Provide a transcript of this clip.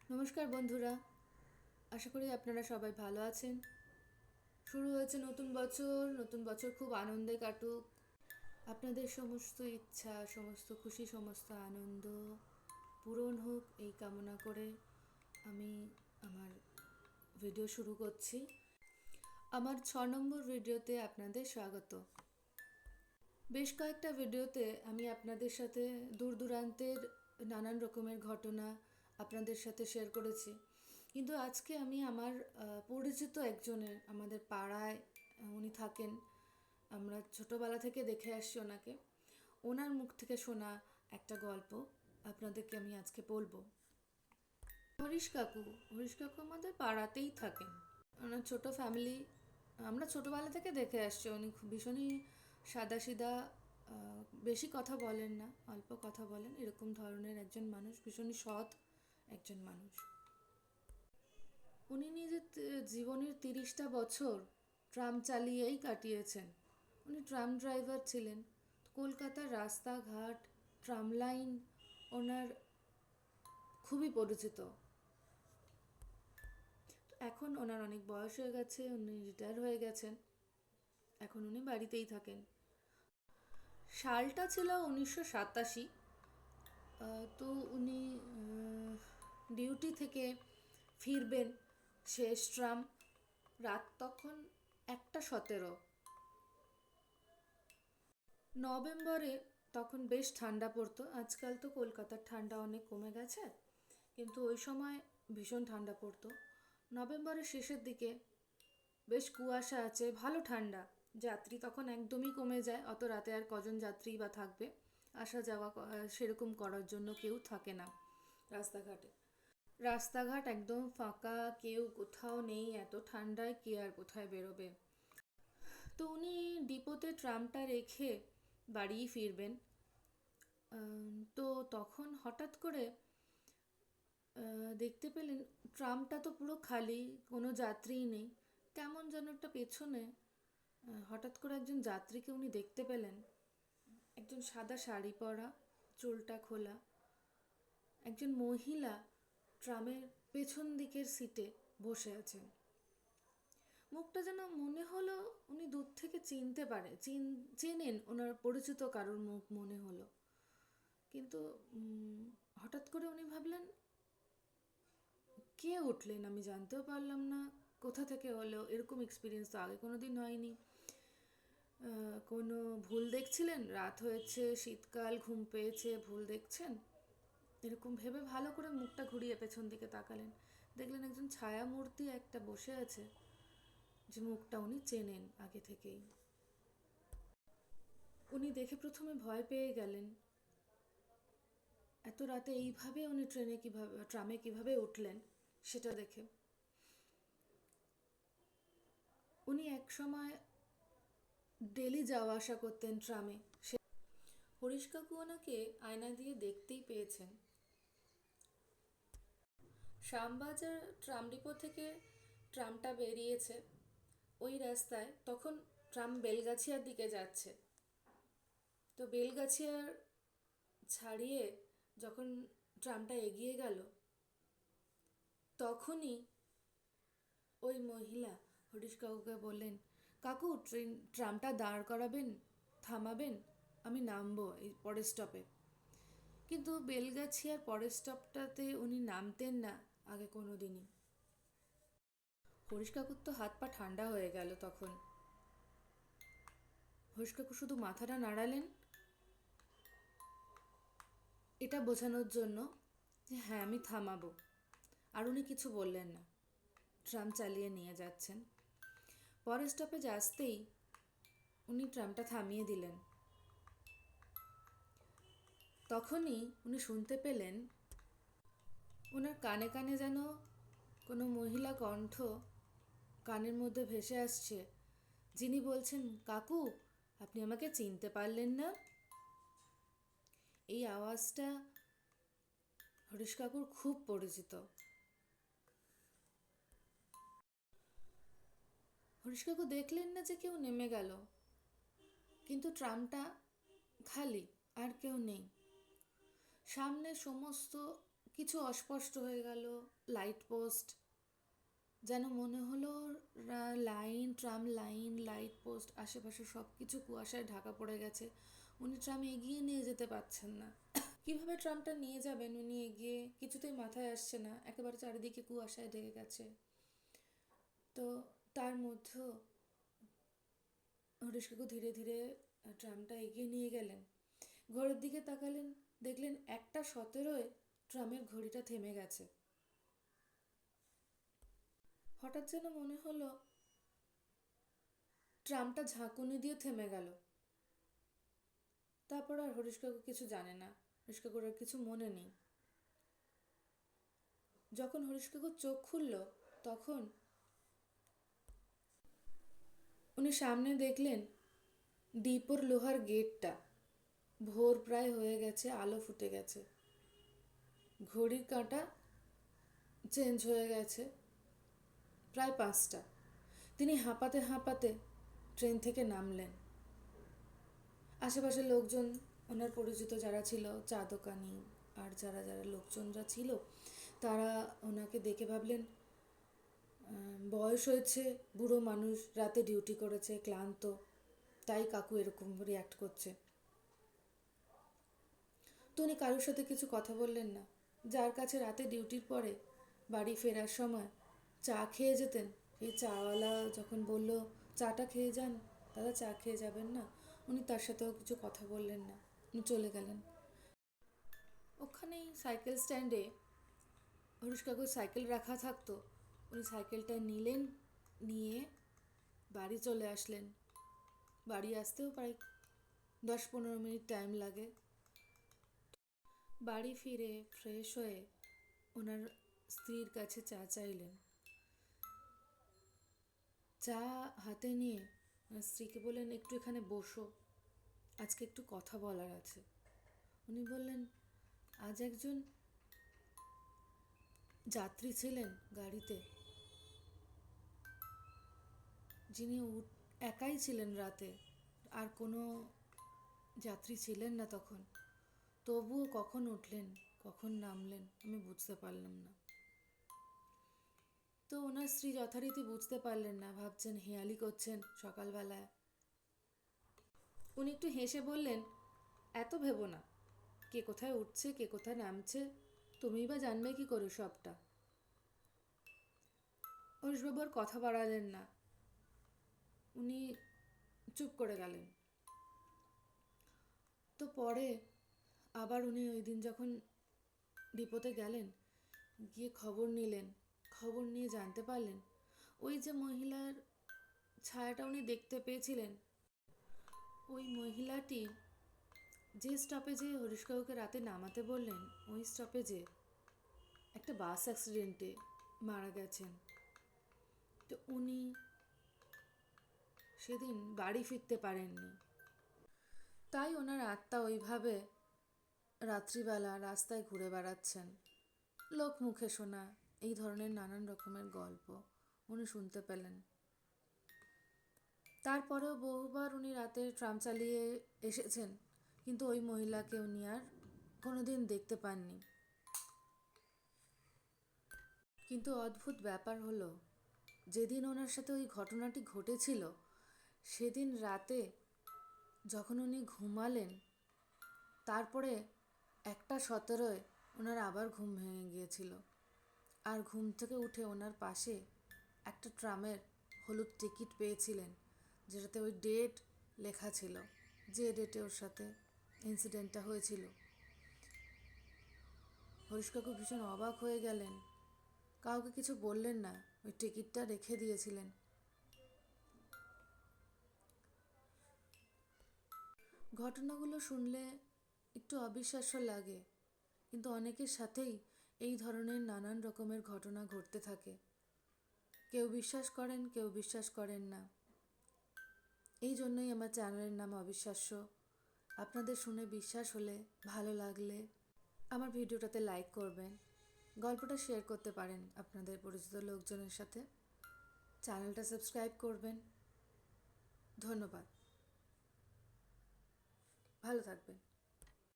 নমস্কার বন্ধুরা, আশা করি আপনারা সবাই ভালো আছেন। শুরু হয়েছে নতুন বছর। নতুন বছর খুব আনন্দে কাটুক। আপনাদের সমস্ত ইচ্ছা, সমস্ত খুশি, সমস্ত আনন্দ পূরণ হোক এই কামনা করে আমি আমার ভিডিও শুরু করছি। আমার 6 নম্বর ভিডিওতে আপনাদের স্বাগত। বেশ কয়েকটা ভিডিওতে আমি আপনাদের সাথে দূর দূরান্তের নানান রকমের ঘটনা আপনাদের সাথে শেয়ার করেছি, কিন্তু আজকে আমি আমার পরিচিত একজনের, আমাদের পাড়ায় উনি থাকেন, আমরা ছোটোবেলা থেকে দেখে আসছি ওনাকে, ওনার মুখ থেকে শোনা একটা গল্প আপনাদেরকে আমি আজকে বলবো। হরিশ কাকু আমাদের পাড়াতেই থাকেন। ওনার ছোট ফ্যামিলি, আমরা ছোটোবেলা থেকে দেখে আসছি। উনি খুব ভীষণই সাদাসিধা, বেশি কথা বলেন না, অল্প কথা বলেন, এরকম ধরনের একজন মানুষ, ভীষণই সৎ একজন মানুষ। উনি নিজের জীবনের 30টা বছর ট্রাম চালিয়েই কাটিয়েছেন। উনি ট্রাম ড্রাইভার ছিলেন। কলকাতার রাস্তাঘাট, ট্রাম লাইন ওনার খুবই পরিচিত। এখন ওনার অনেক বয়স হয়ে গেছে, উনি রিটায়ার হয়ে গেছেন, এখন উনি বাড়িতেই থাকেন। সালটা ছিল 1987। তো উনি ডিউটি থেকে ফিরবেন, শেষ ট্রাম, রাত তখন 1:17। নভেম্বরে তখন বেশ ঠান্ডা পড়তো। আজকাল তো কলকাতার ঠান্ডা অনেক কমে গেছে, কিন্তু ওই সময় ভীষণ ঠান্ডা পড়তো। নভেম্বরের শেষের দিকে বেশ কুয়াশা আছে, ভালো ঠান্ডা। যাত্রী তখন একদমই কমে যায়, অত রাতে আর কজন যাত্রী বা থাকবে, আসা যাওয়া সেরকম করার জন্য কেউ থাকে না রাস্তাঘাটে। রাস্তাঘাট একদম ফাঁকা, কেউ কোথাও নেই, এত ঠান্ডায় কে আর কোথায় বেরোবে। তো উনি ডিপোতে ট্রামটা রেখে বাড়ি ফিরবেন। তো তখন হঠাৎ করে দেখতে পেলেন ট্রামটা তো পুরো খালি, কোনো যাত্রীই নেই। কেমন যেন একটা পেছনে হঠাৎ করে একজন যাত্রীকে উনি দেখতে পেলেন। একজন সাদা শাড়ি পরা, চুলটা খোলা একজন মহিলা ট্রামের পেছন দিকের সিটে বসে আছেন। মুখটা যেন মনে হলো উনি দূর থেকে চিনতে পারে, চেনেন, ওনার পরিচিত কারোর মুখ মনে হলো। কিন্তু হঠাৎ করে উনি ভাবলেন কে উঠলেন, আমি জানতেও পারলাম না কোথা থেকে হলো। এরকম এক্সপিরিয়েন্স তো আগে কোনো দিন হয়নি। কোনো ভুল দেখছিলেন, রাত হয়েছে, শীতকাল, ঘুম পেয়েছে, ভুল দেখছেন, এরকম ভেবে ভালো করে মুখটা ঘুরিয়ে পেছন দিকে তাকালেন। দেখলেন একজন ছায়া মূর্তি একটা বসে আছে, যে মুখটা উনি চেনেন আগে থেকেই। উনি দেখে প্রথমে ভয় পেয়ে গেলেন। এত রাতে এইভাবে উনি ট্রামে কিভাবে উঠলেন সেটা দেখে। উনি এক সময় ডেলি যাওয়া আসা করতেন ট্রামে। হরিশ কাকু ওনাকে আয়না দিয়ে দেখতেই পেয়েছেন। শ্যামবাজার ট্রাম ডিপো থেকে ট্রামটা বেরিয়েছে ওই রাস্তায়, তখন ট্রাম বেলগাছিয়ার দিকে যাচ্ছে। তো বেলগাছিয়ার ছাড়িয়ে যখন ট্রামটা এগিয়ে গেল, তখনই ওই মহিলা হরিশ কাকুকে বললেন, কাকু ট্রামটা দাঁড় করাবেন, থামাবেন, আমি নামবো এই পরের স্টপে। কিন্তু বেলগাছিয়ার পরের স্টপটাতে উনি নামতেন না আগে কোনো দিনই। হরিশ কাকুর তো হাত পা ঠান্ডা হয়ে গেল তখন। হরিশ কাকু শুধু মাথাটা নাড়ালেন, এটা বোঝানোর জন্য যে হ্যাঁ আমি থামাবো। আর উনি কিছু বললেন না, ট্রাম চালিয়ে নিয়ে যাচ্ছেন। পরের স্টপেজ আসতেই উনি ট্রামটা থামিয়ে দিলেন। তখনই উনি শুনতে পেলেন ওনার কানে কানে যেন কোনো মহিলা কণ্ঠ কানের মধ্যে ভেসে আসছে, যিনি বলছেন, কাকু আপনি আমাকে চিনতে পারলেন না? এই আওয়াজটা হরিশ কাকুর খুব পরিচিত। হরিশ কাকু দেখলেন না যে কেউ নেমে গেল, কিন্তু ট্রামটা খালি, আর কেউ নেই। সামনে সমস্ত কিছু অস্পষ্ট হয়ে গেল। লাইট পোস্ট, যেন মনে হলো line, tram line, light post, আশেপাশে সব কিছু কুয়াশায় ঢাকা পড়ে গেছে। উনি ট্রাম এগিয়ে নিয়ে যেতে পারছেন না। কিভাবে ট্রামটা নিয়ে যাবেন উনি এগিয়ে, কিছুতেই মাথায় আসছে না। একেবারে চারিদিকে কুয়াশায় ঢেকে গেছে। তো তার মধ্যেও হরিশ কাকু ধীরে ধীরে ট্রামটা এগিয়ে নিয়ে গেলেন। ঘড়ির দিকে তাকালেন, দেখলেন 1:17 ট্রামের ঘড়িটা থেমে গেছে। হঠাৎ যেন মনে হলো ট্রামটা ঝাঁকুনি দিয়ে থেমে গেল। তারপর আর হরিশ কাকু কিছু জানে না, হরিশ কাকুর আর কিছু মনে নেই। যখন হরিশ কাকু চোখ খুলল তখন উনি সামনে দেখলেন ডিপোর লোহার গেটটা। ভোর প্রায় হয়ে গেছে, আলো ফুটে গেছে, ঘড়ির কাঁটা চেঞ্জ হয়ে গেছে, প্রায় 5টা। তিনি হাঁপাতে হাঁপাতে ট্রেন থেকে নামলেন। আশেপাশের লোকজন, ওনার পরিচিত যারা ছিল, চা দোকানি আর যারা যারা লোকজনরা ছিল, তারা ওনাকে দেখে ভাবলেন বয়স হয়েছে, বুড়ো মানুষ, রাতে ডিউটি করেছে, ক্লান্ত, তাই কাকু এরকম রিয়াক্ট করছে। তো উনি কারোর সাথে কিছু কথা বললেন না। যার কাছে রাতে ডিউটির পরে বাড়ি ফেরার সময় চা খেয়ে যেতেন, এই চাওয়ালা যখন বলল চাটা খেয়ে যান দাদা, চা খেয়ে যাবেন না, উনি তার সাথেও কিছু কথা বললেন না, উনি চলে গেলেন। ওখানেই সাইকেল স্ট্যান্ডে হরিশ কাকুর সাইকেল রাখা থাকতো, উনি সাইকেলটা নিলেন, নিয়ে বাড়ি চলে আসলেন। বাড়ি আসতেও প্রায় 10-15 মিনিট টাইম লাগে। বাড়ি ফিরে ফ্রেশ হয়ে ওনার স্ত্রীর কাছে চা চাইলেন। চা হাতে নিয়ে ওনার স্ত্রীকে বললেন একটু এখানে বসো, আজকে একটু কথা বলার আছে। উনি বললেন আজ একজন যাত্রী ছিলেন গাড়িতে, যিনি একাই ছিলেন রাতে, আর কোনো যাত্রী ছিলেন না তখন। তবুও কখন উঠলেন কখন নামলেন আমি বুঝতে পারলাম না। তো ওনার স্ত্রী যথারীতি বুঝতে পারলেন না, ভাবছেন হেয়ালি করছেন সকালবেলায়। উনি একটু হেসে বললেন এত ভেবো না, কে কোথায় উঠছে কে কোথায় নামছে, তুমিই বা জানবে কি করে সবটা। হরিশবাবু আর কথা বাড়ালেন না, উনি চুপ করে গেলেন। তো পরে আবার উনি ওই দিন যখন ডিপোতে গেলেন, গিয়ে খবর নিলেন, খবর নিয়ে জানতে পারলেন ওই যে মহিলার ছায়াটা উনি দেখতে পেয়েছিলেন, ওই মহিলাটি যে স্টপেজে হরিশকাকুকে রাতে নামাতে বললেন, ওই স্টপেজে একটা বাস অ্যাক্সিডেন্টে মারা গেছেন। তো উনি সেদিন বাড়ি ফিরতে পারেননি, তাই ওনার আত্মা ওইভাবে রাত্রিবেলা রাস্তায় ঘুরে বেড়াচ্ছেন। লোক মুখে শোনা এই ধরনের নানান রকমের গল্প উনি শুনতে পেলেন। তারপরেও বহুবার উনি রাতে ট্রাম চালিয়ে এসেছেন, কিন্তু ওই মহিলাকে উনি আর কোনোদিন দেখতে পাননি। কিন্তু অদ্ভুত ব্যাপার হলো, যেদিন ওনার সাথে ওই ঘটনাটি ঘটেছিল সেদিন রাতে যখন উনি ঘুমালেন, তারপরে 1:17 ওনার আবার ঘুম ভেঙে গিয়েছিল। আর ঘুম থেকে উঠে ওনার পাশে একটা ট্রামের হলুদ টিকিট পেয়েছিলেন, যেটাতে ওই ডেট লেখা ছিল, যে ডেটে ওর সাথে ইনসিডেন্টটা হয়েছিল। হরিশ কাকু ভীষণ অবাক হয়ে গেলেন, কাউকে কিছু বললেন না, ওই টিকিটটা রেখে দিয়েছিলেন। ঘটনাগুলো শুনলে একটু অবিশ্বাস্য লাগে, কিন্তু অনেকের সাথেই এই ধরনের নানান রকমের ঘটনা ঘটতে থাকে। কেউ বিশ্বাস করেন, কেউ বিশ্বাস করেন না। এই জন্যই আমার চ্যানেলের নাম অবিশ্বাস্য। আপনাদের শুনে বিশ্বাস হলে, ভালো লাগলে আমার ভিডিওটাতে লাইক করবেন, গল্পটা শেয়ার করতে পারেন আপনাদের পরিচিত লোকজনের সাথে, চ্যানেলটা সাবস্ক্রাইব করবেন। ধন্যবাদ, ভালো থাকবেন।